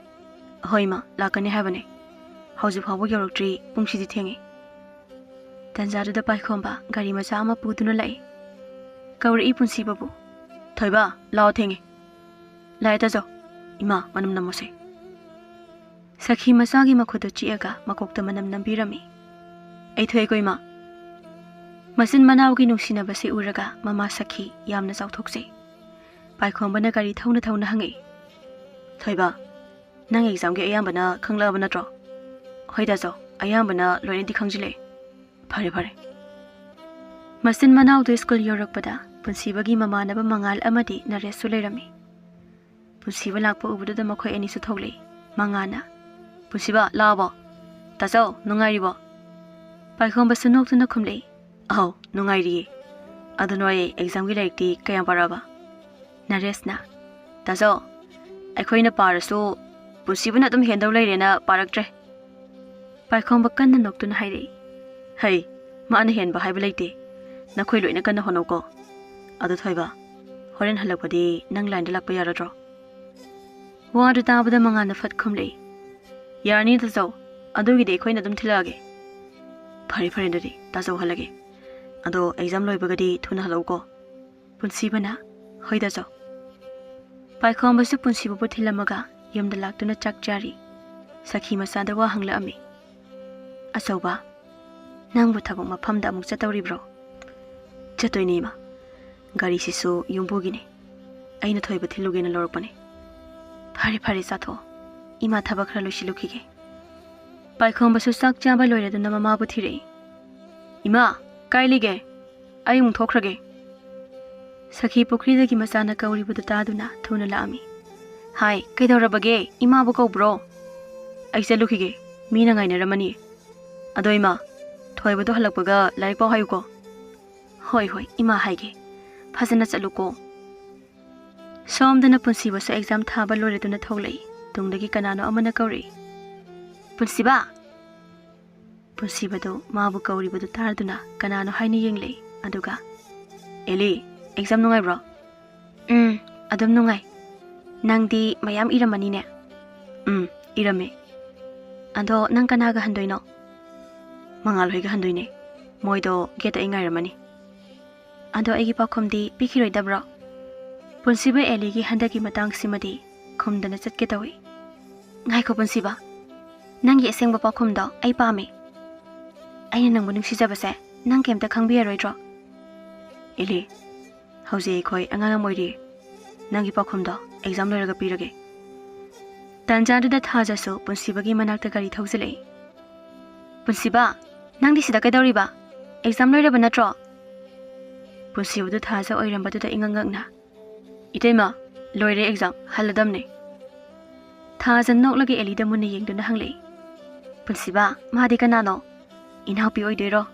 ꯍꯣꯏ ꯏꯃꯥ ꯂꯥꯛꯀꯅꯤ ꯍꯥꯏꯕꯅꯦ ꯍꯧꯖꯤꯛ ꯐꯥꯎꯕ ꯌꯧꯔꯛꯇ꯭ꯔꯤ ꯄꯨꯡꯁꯤꯗꯤ ꯊꯦꯡꯉꯤ ꯇꯟꯖꯥꯗꯨꯗ ꯄꯥꯏꯈꯣꯝꯕ ꯒꯥꯔꯤ ꯃꯆꯥ ꯑꯃ ꯄꯨꯗꯨꯅ ꯂꯥꯛꯏ ꯀꯧꯔꯛꯏ ꯄꯨꯟꯁꯤꯕꯕꯨ ꯊꯣꯏꯕ ꯂꯥꯛꯑꯣ ꯊꯦꯡꯉꯤ ꯂꯥꯛꯑꯦ ꯇꯥꯆꯧ ꯏꯃꯥ ꯃꯅꯝ ꯅꯝꯃꯣꯁꯦ Sakhi masagi makhudu chiaga makokta manam nambirami. Aithoi koima. Masin manawgi nungsinabasi uraga mama Sakhi yamna chauthokse. Paikhongbana gari thauna thauna hangi. Thoiba, nang exam ge ayambana khanglaba natro. Hoida jo, ayambana loinedi khangjile. Phare phare. Masin manawdu school yorakpada punsibagi mamanaba mangal amadi naresu leirami. Punsiba lakpa ubududa makhoi ani su thogle. Mangana. Punsiba labo. Taso nungairibo. Paikhomba sunok tuna khumle. Aho nungairi. Adunoi exam gi laikti kayam paraba. Naresna. Taso. Aikhoina parasu punsibana dum hendau leirena paraktre. Paikhomba kanna noktuna haire. Hai, maana henba haiba leite. Nakhoi loina kanna honoko. Adu thoiba. Horen halakpadi nang line lakpa yaradro. Wadu tabada mangana fat khumle. Yarni taso. Adu gide khoina dum thilage. Phari phari ndari taso halage. Ado exam loibagadi thuna halauko. Punsibana hoida jo. Paikhomba su punsiba bu thilamaga yumda laktuna chak jari. Sakhi masada wa hangla ami. Asoba. Nangbu thabak maphamda amuk chatawribro. Chatoini ma. Gari sisu yumbugine. Aina thoiba thilugena lorpane. Phari phari satho. Ima thabak khra loisilukige. Paikhomba su sak chaba loireduna mama bu thire. Ima, kailige. Ai mung thokhrage. Sakhi pukridagi masana kauribudu taduna thuna laami. Hai, kaidorabage, ima bu kaubro. Ai chalukige, mina ngainaramani. Ado ima, thoibudu halakpaga larik pau hayuko. Hoi hoi, ima haige. Phajana chaluko. Somdana punsiba su exam thaba loireduna thoglei. Tungdagi kanano amana kauri. Punsiba. Punsibado mabu kauribudu tarduna kanano haini yenglei. Aduga. Eli. Exam nungai bro. Adum nungai. Nangdi mayam iramani ne. Irame. Ando nang kanaga handoino. Mangal hoiga handoine. Moido geta ingai ramani. Ando egi pakhomdi pikiroi da bro. Punsiba eligi handagi matang simadi khumdana chatke tawi. Ngai ko punsiba. Nangi esengba pakhomdo ai pame. Aina nangbu nungsijabase nang kemta khangbiaroidro. Eli. Hauze khoi anganga moiri nangi pakhomda exam loiraga pirage tanjadu da thaja so punsibagi manakta gari thaujale punsiba nangdi sida kaidoriba exam loiraba natro punsibudu thaja oirambadu da ingangangna itema loire exam haladamne thaja noklage elida munne yengduna hangle punsiba madi kanano inhapi oidero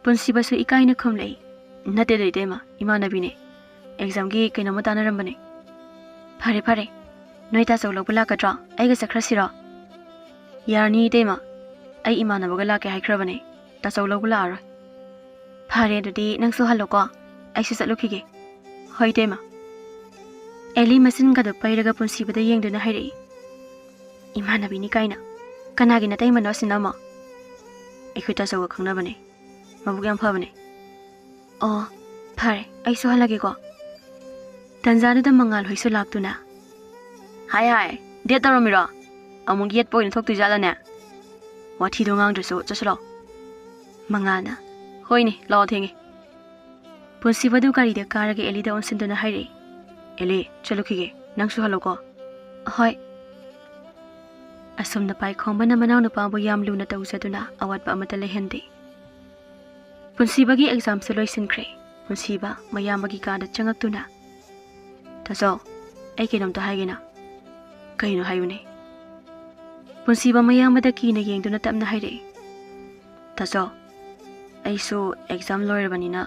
punsiba su ikaina khumlei Nate de tema, imana bine. Exam gi kaino matana rambane. Phare phare. Noita solo bula katra, aiga sakrasira. Yarni tema. Ai imana bagala ke haikrabane. Ta solo bula ara. Phare dudi nang so haloko. Ai su satlukige. Hoi tema. Eli masin ga do pairaga punsibada yengduna haire. Imana bini kaina. Kanagi na tai mano sinama. Ikuta so khangnabane. Mabugam phabane. Oh, phare, ai so halage ko. Tanzania da mangal hoisu laktuna. Hai, det taromira. Amung yet point thok tu jala ne. Wathi do ngang dso chaslo. Mangana. Hoini, law thingi. Punsibadu kari de karage elida onsinduna haire. Eli, chalukhige, nangsu haloko. Hoi. Asumna pai khombana manaw na pa bo yam luna tawsaduna awat pa amata lehende. Punsibagi exam se loisinkhre. Punsiba mayamagi kada changaktuna. Taso, ai kinom to haigena. Kaino hayune. Punsiba mayamada kina yengduna tapna haire. Taso, ai so exam loirabanina.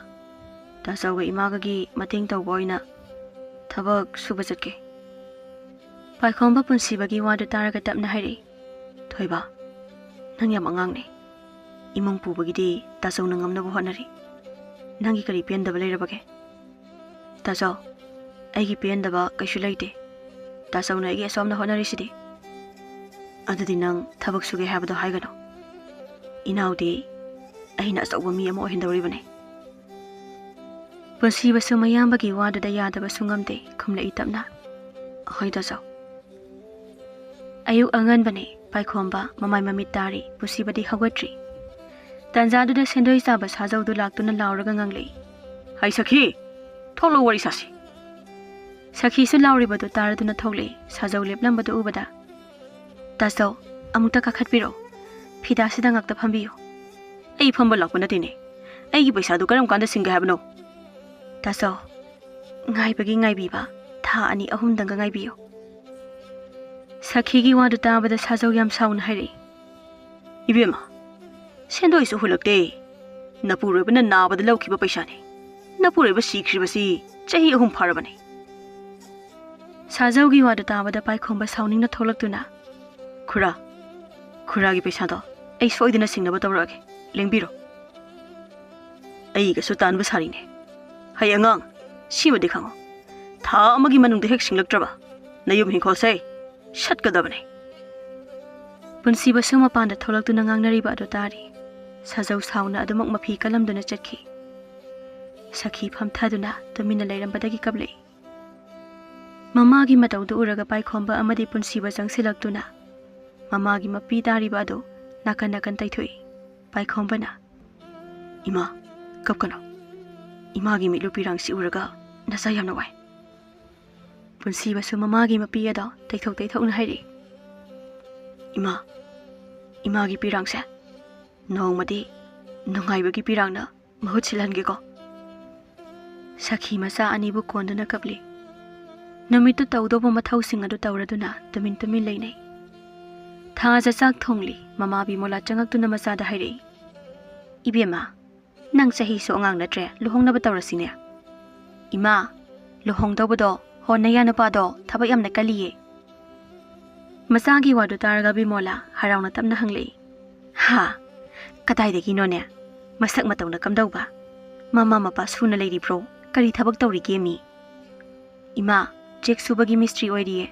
Taso ga imagagi mating tawboina. Thabak suba chatke. Paikhomba punsibagi wadu taraga tapna haire. Thoiba, nang yam angang ne. Imong pubagidi taso nangam na buhanari. Nangi kari piyanda balay rabage. Taso, ay ki piyanda ba kay shulaite. Taso na igi asom na honari sidi. Ada din nang tabak suge habado haigano. Inaw di, ay na asaw mi amo hindawari bane. Punsiba su mayambagi wada da yada ba sungamde kumla itap na. Ahoy taso. Ayuk anganbane paikhomba mamai mamit tari pusibadi hawatri. Tanjaduda sendoi saba sajaudu laktuna lauraga nganglei. Hai Sakhi, tholo wari sasi. Sakhi su lauribadu taraduna thogle sajau leplambadu ubada. Tasau amukta kakhatpiro. Phida sida ngakta phambiyo. Ai phamba lakpa natine. Ai gi paisa du karam kanda singa habno. Tasau ngaibagi ngaibiba tha ani ahum danga ngaibiyo. Sakhi gi wadu tabada sajau yam sauna hairi. Ibema. Sendoi su hulakte. Napuribana nabada lawkhiba paisa ne. Napuriba sikhiribasi chahi ahum pharabane. Sajau gi wadu tabada paikhomba sauningna tholaktuna. Khura. Khura gi paisa do. Ai soidina singnaba tawrage. Lengbiro. Ai ga su tanba sarine. Hai angang. Simadi khango. Tha amagi manungda hek singlaktraba. Nayum hingkhol sai. Shatkadabane. Punsiba suma panda tholaktuna ngangnariba adu tari. Sajau sauna adumak mapi kalamduna chatki. Sakhi phamthaduna tumina leirambadagi kablei. Mamagi mataudu uraga paikhomba amadi punsiba jangsilaktuna. Mamagi mapi tariba adu nakan nakan taithui. Paikhomba na. Ima, kapkano. Imagi mitlu Peerang si uraga nasa yamna wai. Punsiba su mamagi mapi ado taithok na hairi. Imagi Peerang se. Nongmadi nongaibagi Peerang na mahut silange ko. Sakhi masa anibu konduna kapli. Namitu taudoba mathau sing adu tauraduna tumin leinai. Thaja chak thongli mama bi mola changaktuna masada hairi. Ibema nang sahi so ngang natre luhongnaba tawrasine. Ima luhong tawbado honaya napa do thabak yamna kaliye. Masagi wadu taraga bi mola harauna tamna hanglei. Ha kadaidagi none masak matawna kamdauba. Mama mapa suna lady bro kari thabak tawri gemi. Ima check subagi mystery oidiye.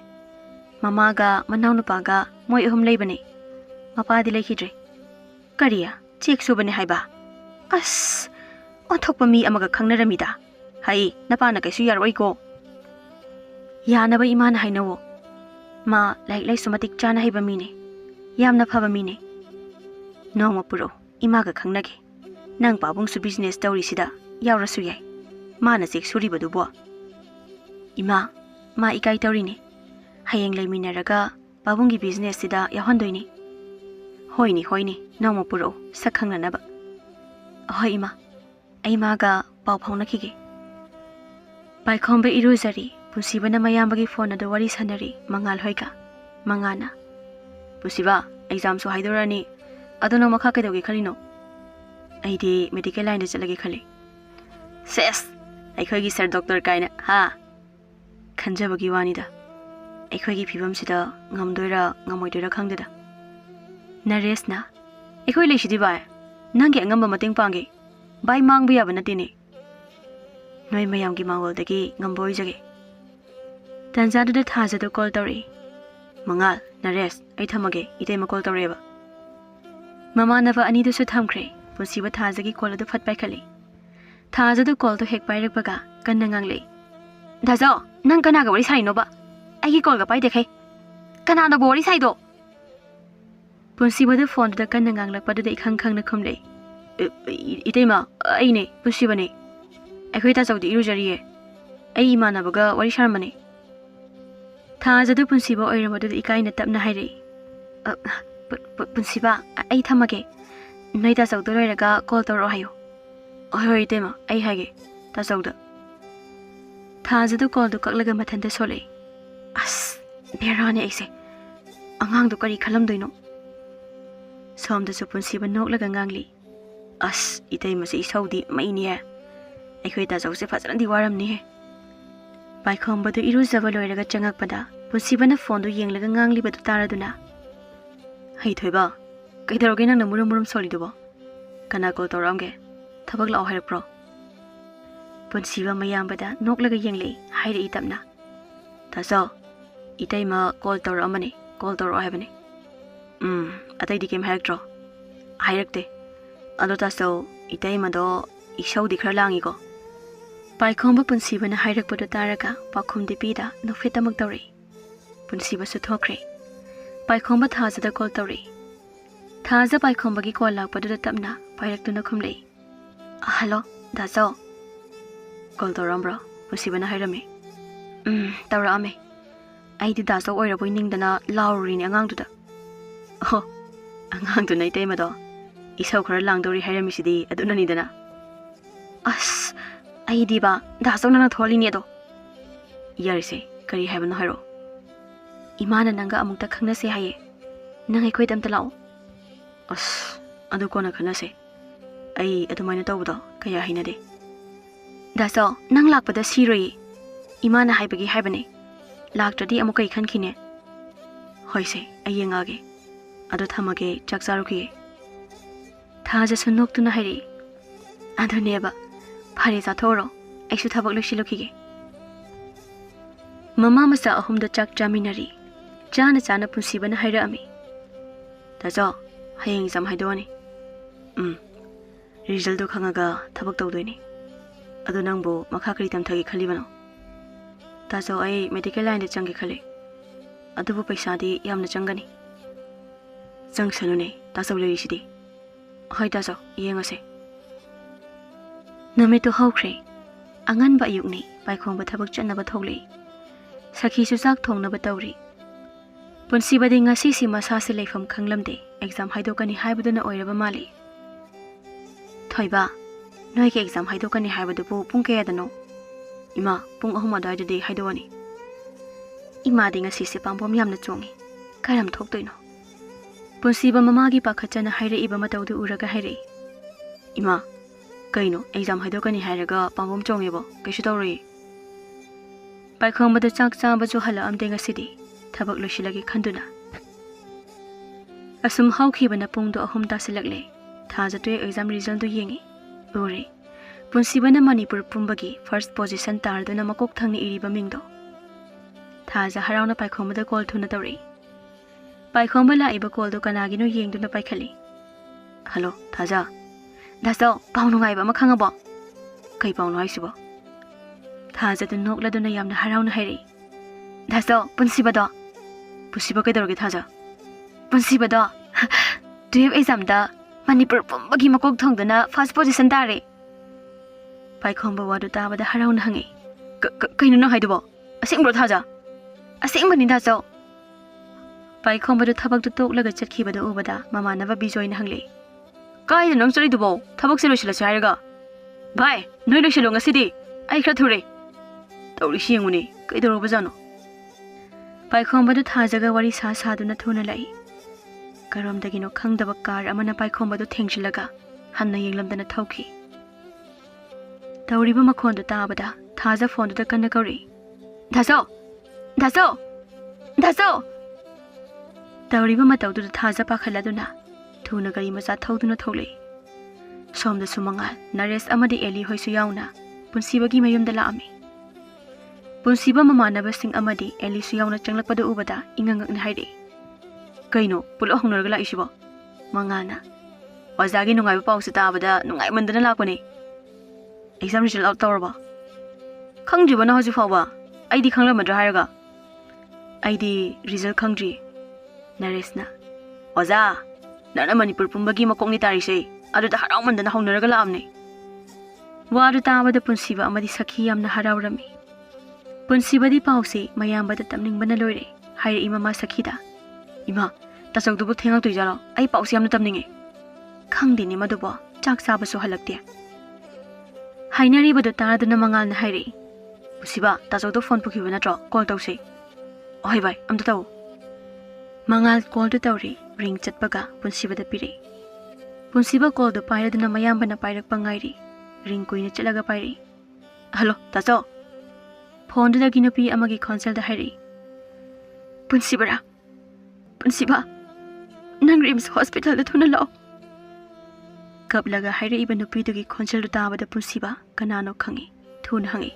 Mama ga manau nupaga moi ahum leibane. Mapa di lekhidre. Kariya check subane haiba. As onthokpa mi amaga khangnaramida. Hai napana kaisu yaroi ko. Yanaba imana hainawo. Ma lai sumatik chana haiba mine. Yamna phaba mine. Nongma puro imaga khangnage. Nang pabung su business tawri sida yaurasu yai. Mana check suribadu bo. Ima ma ikai tawri ne. Hayeng laiminaraga pabungi business sida yahondoini. Hoini nongma puro sakhangnanaba. Hoi ima. Ai maga pau phaunakhige. Paikhomba iruzari pusibana mayambagi phone adu wari sanari mangal hoiga. Mangana. Pusiba exam so haidorani adono makha kaidoge khalino. Aidi medical line da chalage khali. Ses aikhoigi sir doctor kaina ha. Khanjabagi wanida. Aikhoigi phibam sida ngamdoira ngamoidora khangdeda. Naresna. Aikhoi leishidi bai. Nangi angamba mating pangi. Bai mangba yaba natine. Noi mayamgi mawaldagi ngamboi jage. Tanjaduda thajadu call tawri. Mangal, Nares, ai thamage itema call tawreba. Mamanaba anidu su thamkhre. Punsiba thajagi call adu phat paikhali. Thajadu call to hek pairakpaga kanna nganglei. Dajo, nang kanaga wari saino ba? Aigi call ga pai dekhai. Kanana bo wari saido. Punsiba da phone da kanna nganglakpa da ikhang na khumlei. Itema ai ne Punsiba ne. Aikhoi ta chawdi irujariye. Ai imanabaga wari sharmane. Thajadu Punsiba oiramadu ikaina tapna hairi. Punsiba ai thamage. Noi ta chawdu loiraga call tawro hayo. Hoi itema ai hage ta chawda. Thajadu call du kaklaga mathanda solei. As berane aise. Angang du kari khalamdoino. Somda su Punsiba noklaga ngangli. As itema se isaudi maini hai. Aikhoi ta chawse fajrandi waramni he. Paikhomba du iruzaba loiraga changakpada Punsibana phone du yenglaga ngangli badu taraduna. Hai thoiba kaidaroge nang murum soliduba. Kana call tawramge thabak lao hairapro. Punsiba mayambada noklaga yengle haire itapna. Taso itaima call tawramane call tawro haibane. Atai dikem hairtro. Hairakte. Ado taso itaima do isau dikhra langi ko. Paikhomba Punsibana hairakpadu taraga pakhum dipida nofetamak tawri. Punsiba su thokre. Paikhomba thazada call tawri. Thaza paikhomba gi call lakpaduda tapna pairaktuna khumlei. Hello, daso. Call tawrambra, pusibana hairame. Tawrame. Aidi daso oiraboi ningdana laurini angangduda. Oh, angangdu nai temado. Isau khara langdori hairamisidi adunanidana. As, aidi ba daso nana tholini ado. Yarise, kari haibano hairo. Imana nanga amukta khangnase haye. Nangai khoi tamta lao. As, adu kona khanase. Ai adumaina tawbudo kaya hinade. Daso, nang lakpada siroi. Imana haibagi haibane. Laktradi amukai khankhine. Hoise, ayengage. Adu thamage chaksaruki. Thaja sunoktuna hairi. Adu neba. Phari chathoro. Aisu thabak loisilokhige. Mama masa ahumda chak chaminari. Chana chana punsibana hairami. Daso, hayeng exam haidoni. Result do khangaga thabak tawdoini. Adu nangbo makha kari tamthagi khalibano. Daso ai medical line de changi khale. Adubu paisa di yamna changani. Changsanune daso lerisidi. Hoi daso yengase. Namitu hawkhre. Angan ba yukni paikhongba thabak chanaba thoglei. Sakhi su chak thongnaba tawri. Punsibadi ngasi si masase leifam khanglamde exam haidokani haibaduna oiraba mali. Thoiba, noi ke exam haidokani haibadubu pung kayadano. Ima pung ahum adai haidowani. Ima di ngasi si pambom yamna chongi. Karam thoktoino. Punsiba mamagi pakhachana haire iba matawdu uraga haire. Ima, kaino exam haidokani hairaga pambom chongebo kaishu tawri. Paikhongbada chak chaba jo hala amde ngasidi. Thabak loisilagi khanduna. Asum hawkhibana pungdo ahum tasilakle. Thajatwe exam result do yengi. Uri. Punsibana Manipur pumbagi first position tarduna makok thangni iriba mingdo. Thaja harauna paikhomba call thuna tawri. Paikhomba laiba call do kanagino yengduna paikhali. Hello, Thaja. Daso, paunu ngaiba makhangabo. Kai paunu haisibo. Thaja du nokladuna yamna harauna hairi. Daso, punsibado. Pusiba kaidoroge Thaja. Punsibado. 12 exam da Manipur pumbagi makok thangduna first position tare. Paikhomba wadu tabada harauna hangi. Kaino na haidubo. Asingbro Thaja. Asingbani daso. Paikhomba du thabak du toklaga chatkibada ubada mamanaba bijoina hangli. Kaida nang chalidubo. Thabak se loisila chairaga. Bhai, noi loisilo ngasidi. Ai khra thure. Tawri sienguni. Kaidoroba jano. Paikhomba du Thajaga wari sa saduna thuna lai. Karamdagino khangdaba kar amana paikhomba du thengsilaga hanna yenglamdana thauki. Tawriba makhondu tabada Thaja phone da kanna kauri. Daso! Daso! Daso! Tawriba matawdu Thaja pakhaladuna thuna gari macha thauduna tholei. Somda sumangal Naresh amadi Eli hoisu yauna punsibagi mayumda laami. Punsiba mamanaba sing amadi Eli su yauna changlakpada ubada ingangakna hairi. Kaino pulo hongnarga laisibo. Mangana. Wazagi nungaiba pawsu tabada nungai mandana lakpani. Exam result out tawraba. Khangdriba na hoji fawba. Aidi khanglamadra hairaga. Aidi result khangdri. Nareshna. Oza. Nana Manipur pumbagi makokni tarise. Aduda harau mandana hongnarga laamne. Wadu tabada punsiba amadi sakhi yamna haraurami. Punsibadi pause mayambada tamningbana loire. Haire imama sakhida. Ima, tasagdubu thengak tuijalo. Ai pause yamna tamninge. Khangdini madubo chak sabasu halakte. Hainari badu taraduna mangal na hairi. Pusiba tasagdu phone pukhiba natro call tawse. Oi bai, amta taw. Mangal call to tawri ring chatpaga punsiba da pire. Punsiba call do pairaduna mayambana pairak pangairi. Ring kuina chalaga pairi. Hello, taso. Phone da ginupi amagi consult da hairi. Punsibara. Punsiba. Nang Rims hospital da thuna lao. Kablaga haire iba nupi dugi consult tabada punsiba kanano khangi. Thun hangi.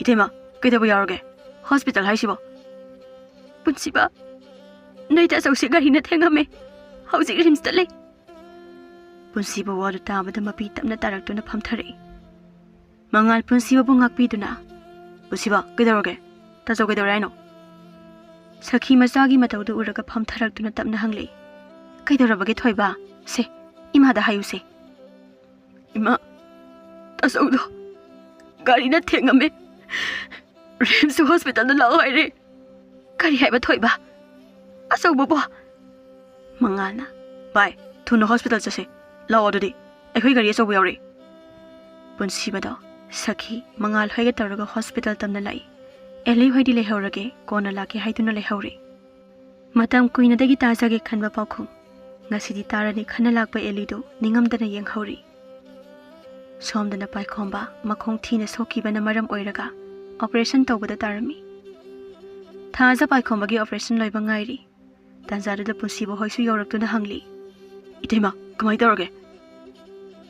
Itema, kaidaba yaroge. Hospital haisibo. Punsiba. Noi ta sausi gari na thengame. Hausi Rims da le. Punsiba wadu tabada mapi tamna tarakto na phamthare. Mangal punsiba bu ngakpi duna. Punsiba, kaidoroge. Taso kaidorano. Sakhi Machagi mataudu uraga phamtharakduna tapna hangli. Kaidorabage thoiba se ima da hayu se. Ima tasaudo gari na thengame Rims hospital na lao haire. Kari haiba thoiba. Asau bo Mangalna. Bye thuna hospital chase lao adudi akhoi gari asau yauri. Punsibado Sakhi Mangal hoiga taraga hospital tamna lai. Eli hoidi lehaurage kona lake haiduna lehauri. Matam kuina dagi tajage khanba paukhu. Ngasidi tarani khana lakpa Eli do ningamdana yenghauri. Somdana paikhomba makhong thina sokibana maram oiraga operation tawbada tarami. Thaja paikhomba gi operation loiba ngairi. Tanjada da pusibo hoisu yoraktuna hangli. Itema kamai tarage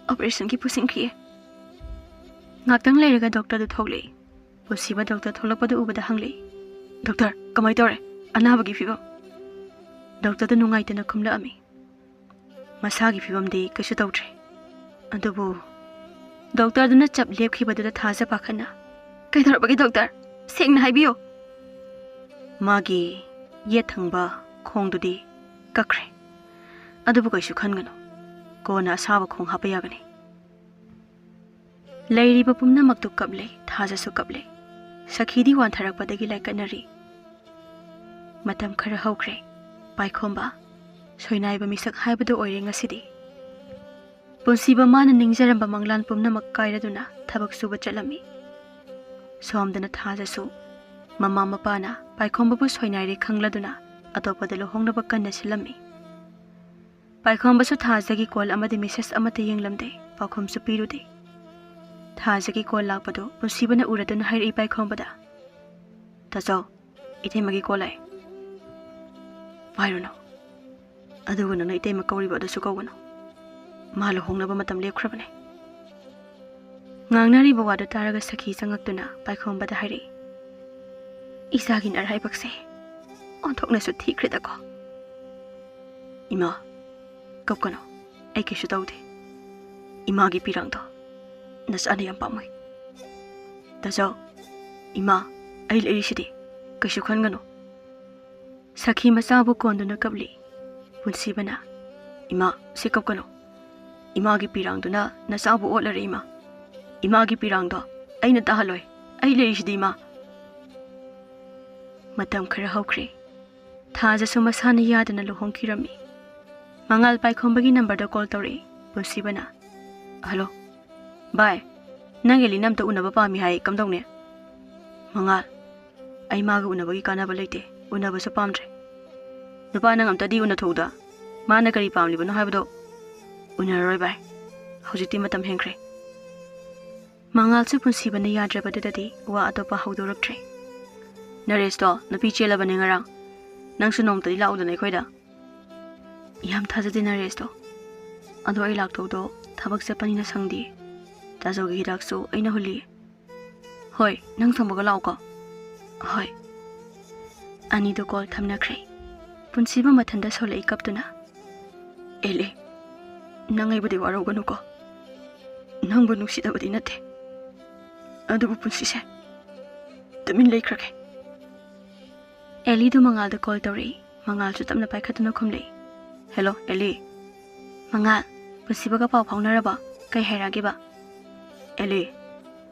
Operation ki pusingkhiye. Ngaktang leiraga doctor du thogli. Pusiba doctor tholakpada ubada hangli. Doctor kamai tare anabagi fiba Doctor da nungaitana khumla ami. Masagi fibam de kasu tawtre adubu Doctor duna chap lepkhibadura thaja pakhana. Kaidorabagi doctor sengna haibiyo magi yethangba khongdudi kakre adubu kaisu khangano kona asaba khong hapa yagani Lairiba pumna maktu kable thaja su kable. Sakhidi wan tharakpadagi laikanari. Matam khara haukhre paikhomba soinaiba misak haibadu oire ngasidi. Punsiba mana ningjaramba manglan pumna makkairaduna thabak suba chalami. Somdana thaja su mama mapana paikhomba bu soinaire khangladuna atopada lohongnaba kanna silami. Paikhomba su thajagi call amadi message amata yenglamde pakhom su pirude. Thajagi call lakpado punsibana uraduna hairi paikhomba Tazo itemagi call ai Vairuno aduguna na itema kawriba da su kawano malo hongnaba matam lepkhrabane Ngangnari bawada taraga Sakhi sangaktuna paikhomba da hairi. Isagin arhai bakse onthokna su thikreda ko. Ima kapkano ai kishu tawde Emagi Peerang to nasana yam pamai Tazo ima ai lerisidi kishu khangano Sakhi masabu konduna kabli. Punsibana Ima se kapkano Emagi Peerang duna nasabu olare ima Emagi Peerang do aina tahaloi ai lerisidi ima matam khara haukhre. Thaja su masana yadana lohongkirami. Mangal paikhomba gi number da call tawre. Punsibana Hello bye nangeli namta unaba pami hai kamdawne Mangal ai maga unabagi kanaba leite unaba su pamdre nupa nang amtadi una thoda mana kari pamlibano haibado unaroi bai hojiti matam hengkre Mangal su punsibana yadrabadadadi wa atopa haudoraktre. Naresh to napi chelabane ngarang nangsu nomtadi laudana khoida Yam thajadi Naresh to. ado ai lakto thabak chapani na sangdi tajogi hidak su aina huli hoi nang sambaga lauko hoi Ani do call thamnakre. Punsiba mathanda solai kaptuna. Ele nangai budi waroganu ko nangbu nuksidabadi nate adubu punsise tamin leikrake Eli do Mangal da call tawre. Mangal su tamna paikhatuna khumle. Hello Eli Mangal punsiba ka pau phaunaraba kai hairage ba. Eli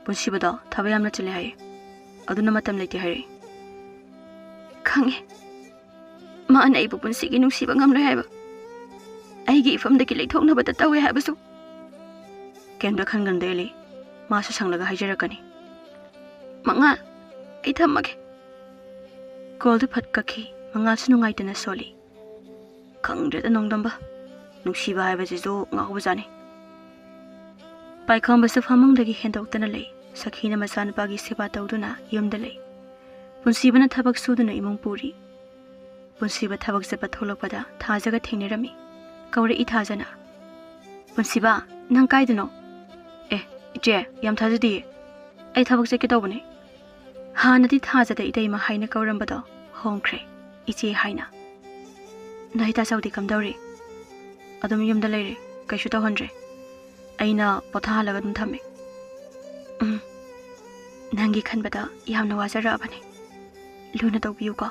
punsiba da thabayamna chile hai aduna matam leite hai Khange Maana ibu punsigi nungsiba ngamloi haiba. Aigi ifamdagi leithoknaba da tawe haibasu. Kemda khangande Eli masu sanglaga haijarakani Mangal ai thammage. Call du phatkakhi Mangal su nungaitana soli khangdreda nongdamba nungsiba haiba jijo ngawbajani Paikhomba su famangdagi hendoktana lei. Sakhina masanupagi seba tawduna yumda lei. Punsibana thabak suduna imong puri. Punsiba thabak chapa tholokpada thajaga thengnirami. Kaure I thajana. Punsiba nang kaidano. Iche yam thajadi ai thabak cheke tawbane Hanadi thajada idaima haina kaurambado hongkre iche haina. Naita saudi kamdawri adum yumda leire kaishu tawhandre aina pothalaga dum thame Nangi khanbada yamna wajara abane. Luna tawbiyu ko. Hoi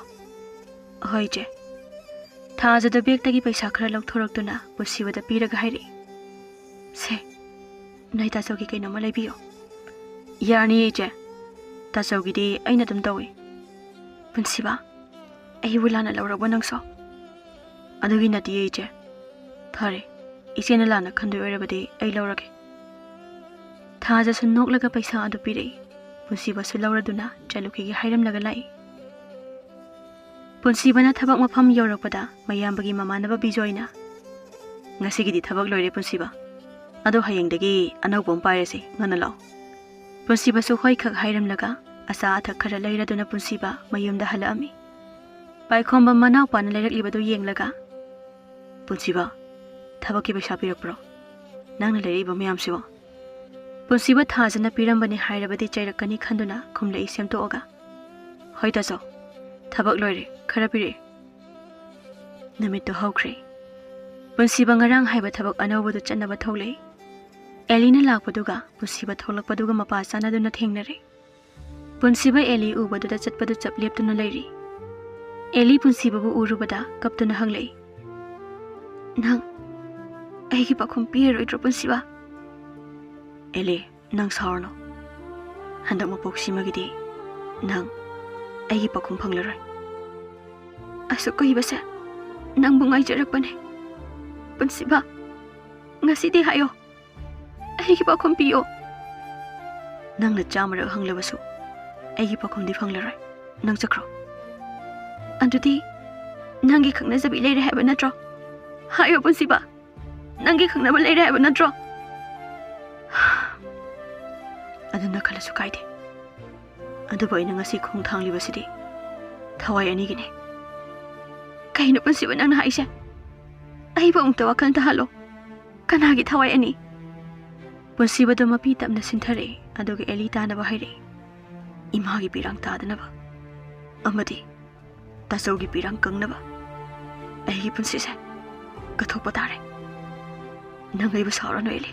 Emagi Peerang do aina tahaloi aina pothalaga dum thame Nangi khanbada yamna wajara abane. Luna tawbiyu ko. Nangi khanbada yamna wajara abane. Luna tawbiyu ko. Nangi khanbada yamna wajara abane. Luna tawbiyu ko. Hoi je. Thaza da bek tagi paisa khara lawthorokduna punsibada piraga hairi. Se. Nai tasogi kaino ma laibiyo. Yarni je. Tasogi di aina dum dawi. Punsiba. Ai wulana lawrabwa nangso. Adugi nati je. Thare. Isena lana khandu oirabadi ai lawrage. Thaza su noklaga paisa adu pirei. Punsiba su lawraduna chaluki gi hairam laga lai. Punsibana thabak mafam yaurakpada mayambagi mamanaba bijoina. Ngasigidi thabak loire punsiba. Ado hayengdagi anawbom pairese ngana law. Punsiba su hoi khak hairam laga asa athak khara leiraduna punsiba mayumda halaami. Paikhomba manaw pana leiraklibadu yenglaga. Punsiba thabak ki paisa pirakpro. Nangna leiriba mayamsibo. Punsiba thajana pirambani hairabadi chairakani khanduna khumlei semtoga. Hoi taso. Thabak loire khara pire. Namit to hawkre. Punsiba ngarang haiba thabak anawbadu chanaba tholei. Elina lakpaduga punsiba tholakpaduga mapa sanaduna thengnare. Punsiba Eli ubaduda chatpadu chapleptuna leiri. Eli punsibabu urubada kaptuna hanglei. Nang aigi pakhum piroidro punsiba. Eli nang saurno. Handak mapoksimagidi nang aigi pakhum phanglarai. Aso kahibase nang bungai jarakpane. Punsiba ngasidi hayo. Aigi pakhum piyo. Nang na chamara hanglabasu. Aigi pakhum di phanglarai. Nang chakro. Andudi nangi khangna jabi leire haba natro. Hayo punsiba. Nangi khangna ba leire haba natro. Aduna khalasu kaide. Aduba ina ngasi khong thanglibasidi thawai ani gine. Kaino punsiba nang na haise. Ai ba umta wakal ta halo. Kanagi thawai ani. Punsiba do mapi tamna sinthare aduga Eli tana ba haire. Imagi Peerang tadana ba. Amadi tasogi Peerang kangna ba. Ai punsise kathokpa tare. Nangai ba saurano Eli.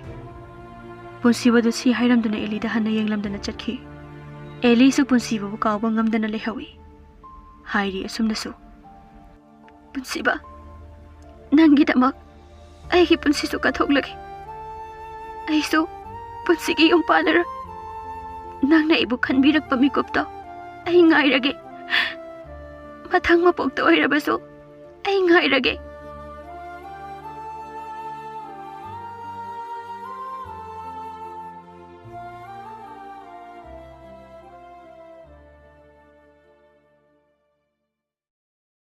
Punsiba do si hairamduna Eli da hana yenglamdana chatki. Eli su punsiba bu kawba ngamdana lehawi. Hairi asumnasu. Punsiba nangi damak aigi punsisu kathoklagi. Aisu punsigi yung palara. Nang na ibu khanbirakpa mikupto ai ngairage. Mathang mapokto oirabasu ai ngairage.